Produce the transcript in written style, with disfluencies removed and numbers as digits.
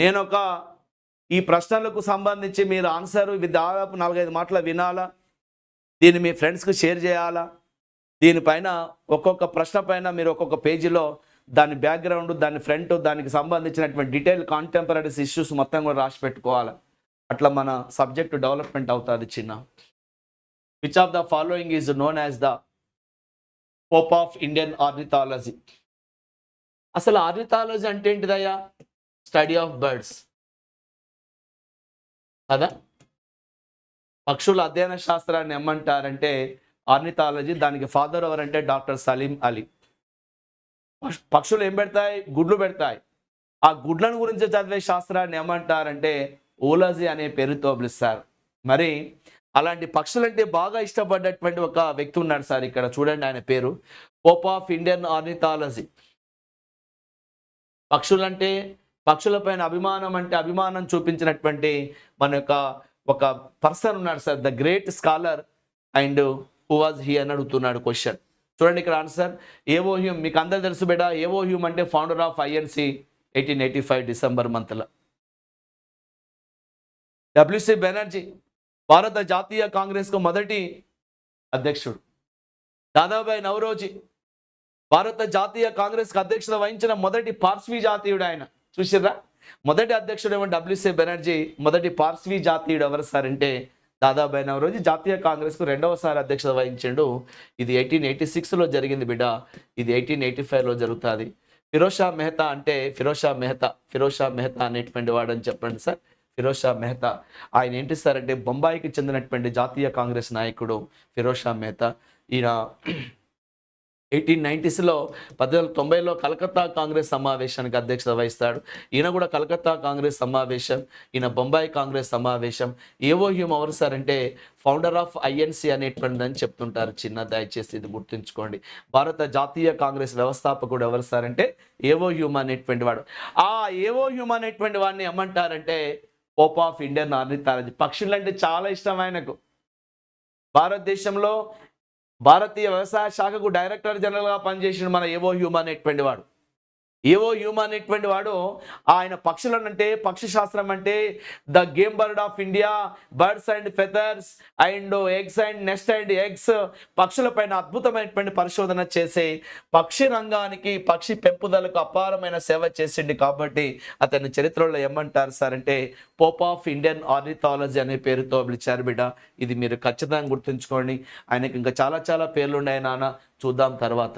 నేను ఈ ప్రశ్నలకు సంబంధించి మీరు ఆన్సర్ దాదాపు 4-5 మాటలు వినాలా, దీన్ని మీ ఫ్రెండ్స్కి షేర్ చేయాలా, దీనిపైన ఒక్కొక్క ప్రశ్న పైన మీరు ఒక్కొక్క పేజీలో దాని బ్యాక్గ్రౌండ్, దాని ఫ్రంట్, దానికి సంబంధించినటువంటి డీటెయిల్ కాంటెంపరీస్ ఇష్యూస్ మొత్తం కూడా రాసి పెట్టుకోవాలి. అట్లా మన సబ్జెక్టు డెవలప్మెంట్ అవుతుంది చిన్న. Which of the following is known as the Pope of Indian ornithology? అసలు ఆర్నిథాలజీ అంటే ఏంటిదయ్యా? స్టడీ ఆఫ్ బర్డ్స్ కదా. పక్షుల అధ్యయన శాస్త్రాన్ని ఏమంటారంటే ఆర్నిథాలజీ. దానికి ఫాదర్ ఎవరంటే డాక్టర్ సలీం అలీ. పక్షులు ఏం పెడతాయి? గుడ్లు పెడతాయి. ఆ గుడ్లను గురించి చదివే శాస్త్రాన్ని ఏమంటారంటే ఓలజీ అనే పేరుతో పిలుస్తారు. మరి అలాంటి పక్షులంటే బాగా ఇష్టపడ్డటువంటి ఒక వ్యక్తి ఉన్నాడు సార్, ఇక్కడ చూడండి ఆయన పేరు పోప్ ఆఫ్ ఇండియన్ ఆర్నిథాలజీ. పక్షులంటే, పక్షులపైన అభిమానం చూపించినటువంటి మన యొక్క ఒక పర్సన్ ఉన్నాడు sir, the great scholar. And who was he అని అడుగుతున్నాడు క్వశ్చన్. చూడండి ఇక్కడ ఆన్సర్ ఏవో హ్యూమ్. మీకు అందరు తెలుసు బేటా, ఏవో హ్యూమ్ అంటే ఫౌండర్ ఆఫ్ ఐఎన్సి 1885 డిసెంబర్ మంత్లో. డబ్ల్యూసి బెనర్జీ భారత జాతీయ కాంగ్రెస్కు మొదటి అధ్యక్షుడు. దాదాబాయి నవరోజీ భారత జాతీయ కాంగ్రెస్కి అధ్యక్షత వహించిన మొదటి పార్స్వీ జాతీయుడు ఆయన. చూసిర్రా, మొదటి అధ్యక్షుడు ఏమో డబ్ల్యూసి బెనర్జీ, మొదటి పార్స్వీ జాతీయుడు ఎవరు సార్ అంటే దాదాబాయి నవరోజీ. జాతీయ కాంగ్రెస్కు రెండవసారి అధ్యక్షత వహించిండు. ఇది 1886లో జరిగింది బిడ్డ, ఇది 1885లో జరుగుతుంది. ఫిరోజ్ షా మెహతా అనేటువంటి వాడని చెప్పండి సార్. ఫిరోజ్ షా మెహతా ఆయన ఏంటి సార్ అంటే బొంబాయికి చెందినటువంటి జాతీయ కాంగ్రెస్ నాయకుడు ఫిరోజ్ షా మెహతా. ఈయన 1890లో 1890లో కలకత్తా కాంగ్రెస్ సమావేశానికి అధ్యక్షత వహిస్తాడు. ఈయన కూడా కలకత్తా కాంగ్రెస్ సమావేశం, ఈయన బొంబాయి కాంగ్రెస్ సమావేశం. ఏవో హ్యూమ్ ఎవరు సార్ అంటే ఫౌండర్ ఆఫ్ ఐఎన్సి అనేటువంటిది అని చెప్తుంటారు చిన్న, దయచేసి ఇది గుర్తుంచుకోండి. భారత జాతీయ కాంగ్రెస్ వ్యవస్థాపకుడు ఎవరు సార్ అంటే ఏవో హ్యూమ్ అనేటువంటి వాడు. ఆ ఏవో హ్యూమ్ అనేటువంటి వాడిని ఏమంటారంటే పోప్ ఆఫ్ ఇండియన్ ఆర్నిథాలజీ. పక్షులంటే చాలా ఇష్టం ఆయనకు. భారతదేశంలో భారతీయ వ్యవసాయ శాఖకు డైరెక్టర్ జనరల్గా పనిచేసిన మన ఏవో హ్యూమ్ అనేటువంటి వాడు. ఏవో హ్యూమ్ అనేటువంటి వాడు ఆయన పక్షులనంటే, పక్షి శాస్త్రం అంటే the game bird of India, birds and feathers and eggs and nest and eggs, పక్షులపైన అద్భుతమైనటువంటి పరిశోధన చేసే పక్షి రంగానికి, పక్షి పెంపుదలకు అపారమైన సేవ చేసిండు. కాబట్టి అతని చరిత్రలో ఏమంటారు సార్ అంటే పోప్ ఆఫ్ ఇండియన్ ఆర్నిథాలజీ అనే పేరుతో పిలిచారు బిడ్డ. ఇది మీరు ఖచ్చితంగా గుర్తుంచుకోండి. ఆయనకి ఇంకా చాలా పేర్లు ఉన్నాయి నాన్న, చూద్దాం తర్వాత.